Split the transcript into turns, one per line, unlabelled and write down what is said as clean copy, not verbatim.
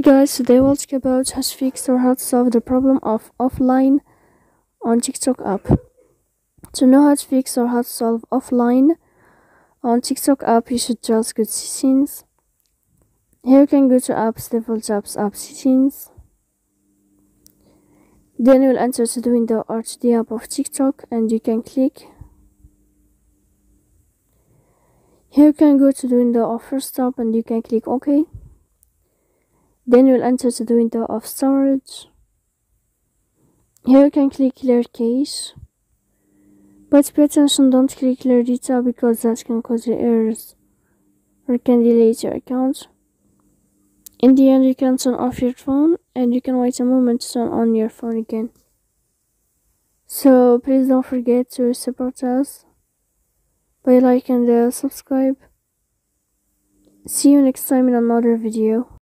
Guys, today we'll talk about how to fix or how to solve the problem of offline on TikTok app. To know how to fix or how to solve offline on TikTok app, you should just go to settings. Here you can go to apps, default apps, app settings. Then you'll enter to the window or to the app of TikTok and you can click. Here you can go to the window of first app and you can click OK. Then you'll enter to the window of storage. Here you can click clear cache. But pay attention, don't click clear data because that can cause you errors or can delete your account. In the end, you can turn off your phone and you can wait a moment to turn on your phone again. So please don't forget to support us by liking and subscribe. See you next time in another video.